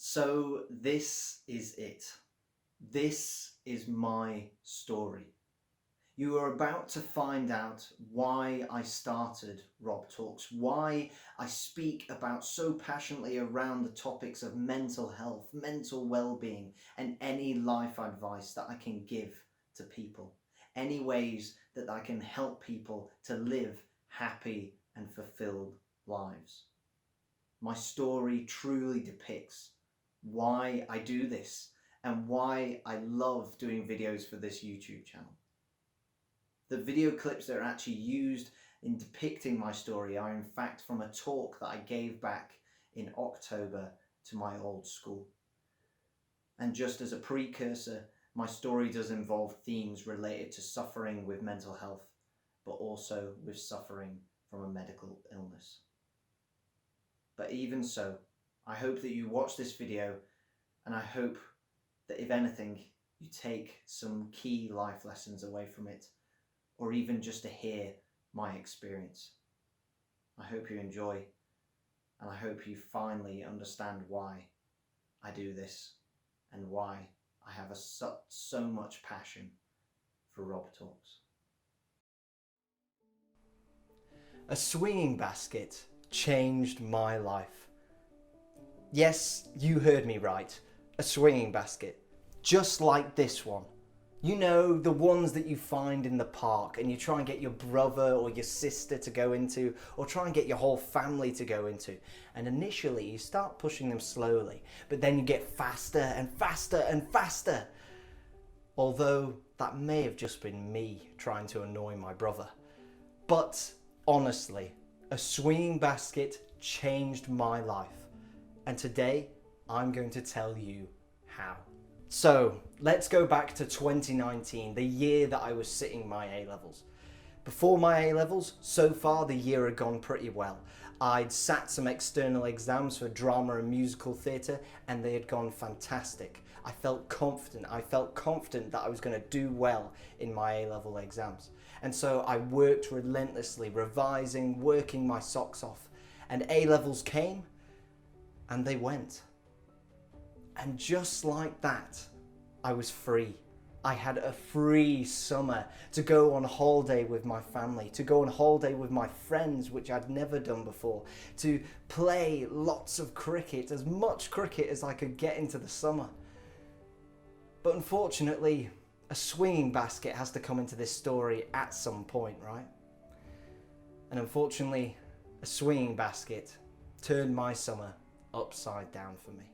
So this is it. This is my story. You are about to find out why I started Rob Talks, why I speak about so passionately around the topics of mental health, mental well-being, and any life advice that I can give to people. Any ways that I can help people to live happy and fulfilled lives. My story truly depicts why I do this and why I love doing videos for this YouTube channel. The video clips that are actually used in depicting my story are in fact from a talk that I gave back in October to my old school. And just as a precursor, my story does involve themes related to suffering with mental health, but also with suffering from a medical illness. But even so, I hope that you watch this video, and I hope that if anything, you take some key life lessons away from it, or even just to hear my experience. I hope you enjoy, and I hope you finally understand why I do this and why I have so much passion for Rob Talks. A swinging basket changed my life. Yes, you heard me right. A swinging basket, just like this one. You know, the ones that you find in the park and you try and get your brother or your sister to go into, or try and get your whole family to go into. And initially you start pushing them slowly, but then you get faster and faster and faster. Although that may have just been me trying to annoy my brother. But honestly, a swinging basket changed my life. And today I'm going to tell you how. So let's go back to 2019, the year that I was sitting my A-levels. Before my A-levels, so far the year had gone pretty well. I'd sat some external exams for drama and musical theatre, and they had gone fantastic. I felt confident that I was going to do well in my A-level exams. And so I worked relentlessly, revising, working my socks off. And A-levels came, and they went. And just like that, I was free. I had a free summer to go on holiday with my family, to go on holiday with my friends, which I'd never done before, to play lots of cricket, as much cricket as I could get into the summer. But unfortunately, a swinging basket has to come into this story at some point, right? And unfortunately, a swinging basket turned my summer upside down for me.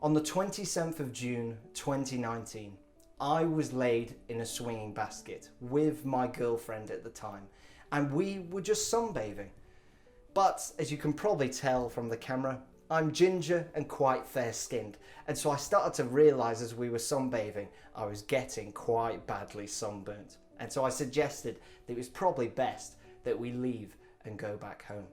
On the 27th of June 2019, I was laid in a swinging basket with my girlfriend at the time, and we were just sunbathing. But as you can probably tell from the camera, I'm ginger and quite fair-skinned, and so I started to realise as we were sunbathing, I was getting quite badly sunburnt. And so I suggested that it was probably best that we leave and go back home.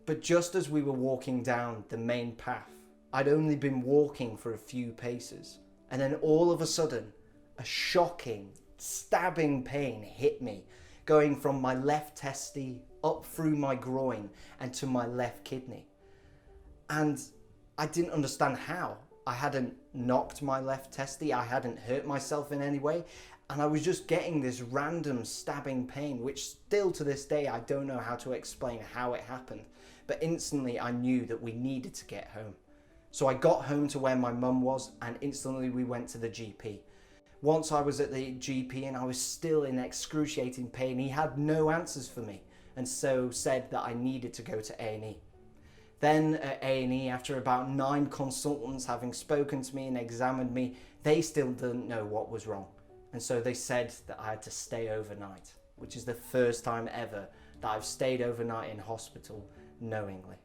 But just as we were walking down the main path, I'd only been walking for a few paces, and then all of a sudden, a shocking, stabbing pain hit me, going from my left testy up through my groin and to my left kidney. And I didn't understand how. I hadn't knocked my left testy, I hadn't hurt myself in any way, and I was just getting this random stabbing pain, which still to this day I don't know how to explain how it happened, but instantly I knew that we needed to get home. So I got home to where my mum was, and instantly we went to the GP. Once I was at the GP and I was still in excruciating pain, he had no answers for me, and so said that I needed to go to A&E. Then at A&E, after about 9 consultants having spoken to me and examined me, they still didn't know what was wrong. And so they said that I had to stay overnight, which is the first time ever that I've stayed overnight in hospital knowingly.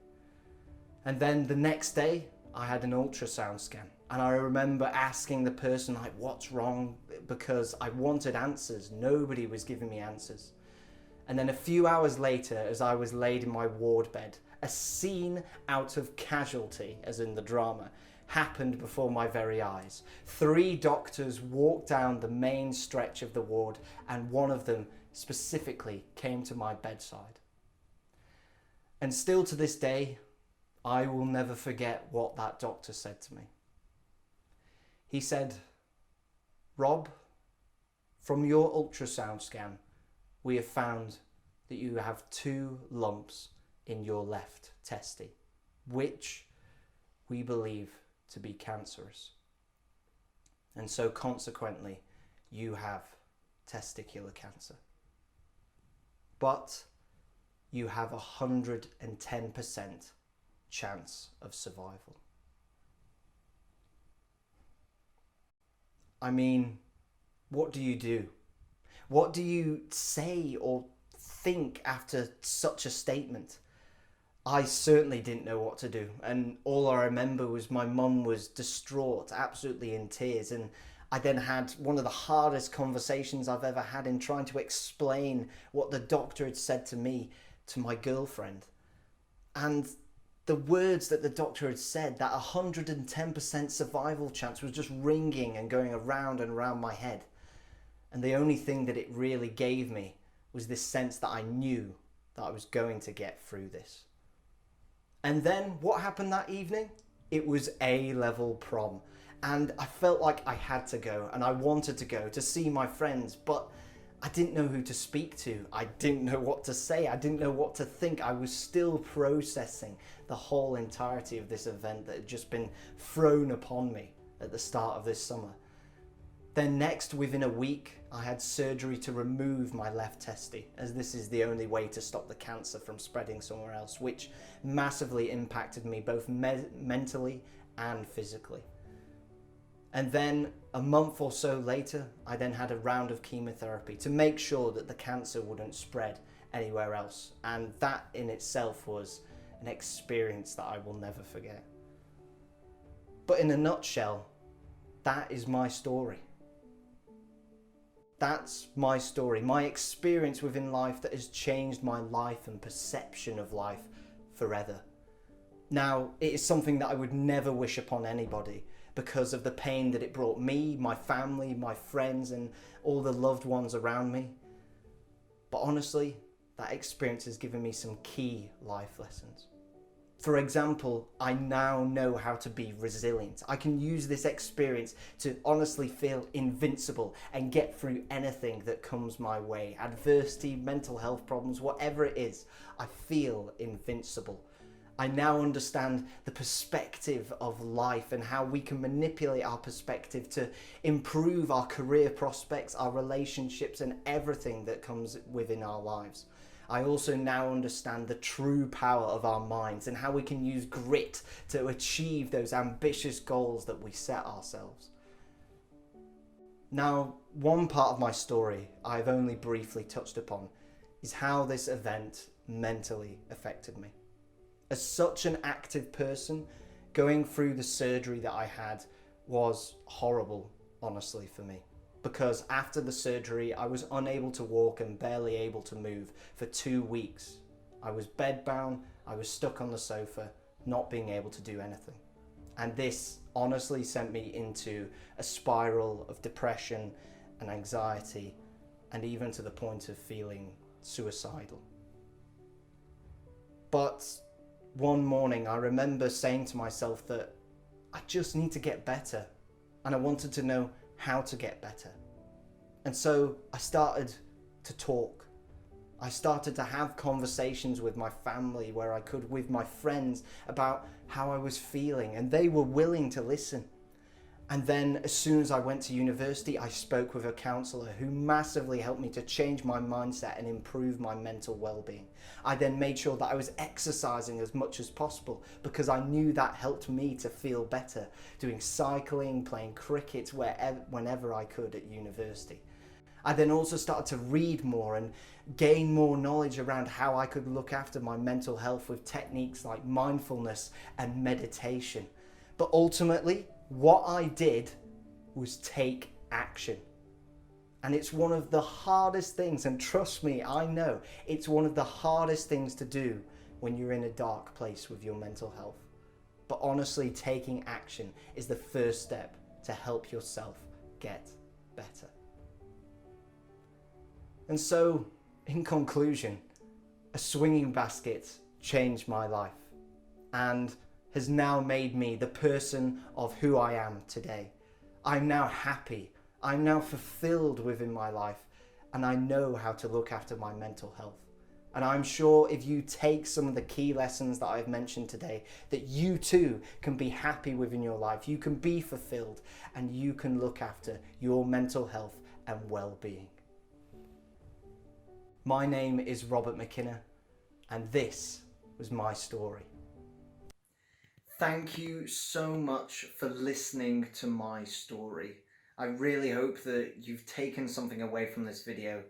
And then the next day, I had an ultrasound scan, and I remember asking the person, like, what's wrong? Because I wanted answers. Nobody was giving me answers. And then a few hours later, as I was laid in my ward bed, a scene out of Casualty, as in the drama, happened before my very eyes. 3 doctors walked down the main stretch of the ward, and one of them specifically came to my bedside. And still to this day, I will never forget what that doctor said to me. He said, "Rob, from your ultrasound scan, we have found that you have 2 lumps in your left testy, which we believe to be cancerous. And so consequently, you have testicular cancer. But you have 110% chance of survival." I mean, what do you do? What do you say or think after such a statement? I certainly didn't know what to do, and all I remember was my mum was distraught, absolutely in tears, and I then had one of the hardest conversations I've ever had in trying to explain what the doctor had said to me to my girlfriend. And the words that the doctor had said, that 110% survival chance, was just ringing and going around and around my head. And the only thing that it really gave me was this sense that I knew that I was going to get through this. And then what happened that evening? It was A-level prom. And I felt like I had to go, and I wanted to go to see my friends, but I didn't know who to speak to. I didn't know what to say. I didn't know what to think. I was still processing the whole entirety of this event that had just been thrown upon me at the start of this summer. Then next, within a week, I had surgery to remove my left testy, as this is the only way to stop the cancer from spreading somewhere else, which massively impacted me both mentally and physically. And then a month or so later, I then had a round of chemotherapy to make sure that the cancer wouldn't spread anywhere else. And that in itself was an experience that I will never forget. But in a nutshell, that is my story. That's my story, my experience within life that has changed my life and perception of life forever. Now, it is something that I would never wish upon anybody, because of the pain that it brought me, my family, my friends, and all the loved ones around me. But honestly, that experience has given me some key life lessons. For example, I now know how to be resilient. I can use this experience to honestly feel invincible and get through anything that comes my way. Adversity, mental health problems, whatever it is, I feel invincible. I now understand the perspective of life and how we can manipulate our perspective to improve our career prospects, our relationships, and everything that comes within our lives. I also now understand the true power of our minds and how we can use grit to achieve those ambitious goals that we set ourselves. Now, one part of my story I've only briefly touched upon is how this event mentally affected me. As such an active person, going through the surgery that I had was horrible, honestly, for me. Because after the surgery, I was unable to walk and barely able to move for 2 weeks. I was bedbound, I was stuck on the sofa, not being able to do anything. And this honestly sent me into a spiral of depression and anxiety, and even to the point of feeling suicidal. But one morning, I remember saying to myself that I just need to get better, and I wanted to know how to get better. And so I started to talk. I started to have conversations with my family, where I could, with my friends, about how I was feeling, and they were willing to listen. And then as soon as I went to university, I spoke with a counsellor who massively helped me to change my mindset and improve my mental well-being. I then made sure that I was exercising as much as possible, because I knew that helped me to feel better, doing cycling, playing cricket, whenever I could at university. I then also started to read more and gain more knowledge around how I could look after my mental health with techniques like mindfulness and meditation. But ultimately, what I did was take action. And it's one of the hardest things, and trust me, I know, it's one of the hardest things to do when you're in a dark place with your mental health. But honestly, taking action is the first step to help yourself get better. And so, in conclusion, a swinging basket changed my life. And has now made me the person of who I am today. I'm now happy. I'm now fulfilled within my life, and I know how to look after my mental health. And I'm sure if you take some of the key lessons that I've mentioned today, that you too can be happy within your life, you can be fulfilled, and you can look after your mental health and well-being. My name is Robert McKinna, and this was my story. Thank you so much for listening to my story. I really hope that you've taken something away from this video,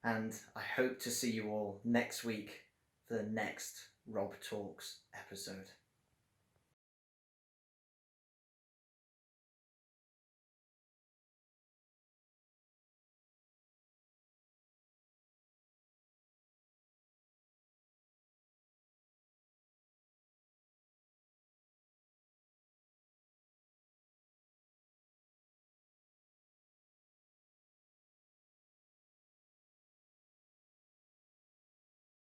and I hope to see you all next week for the next Rob Talks episode.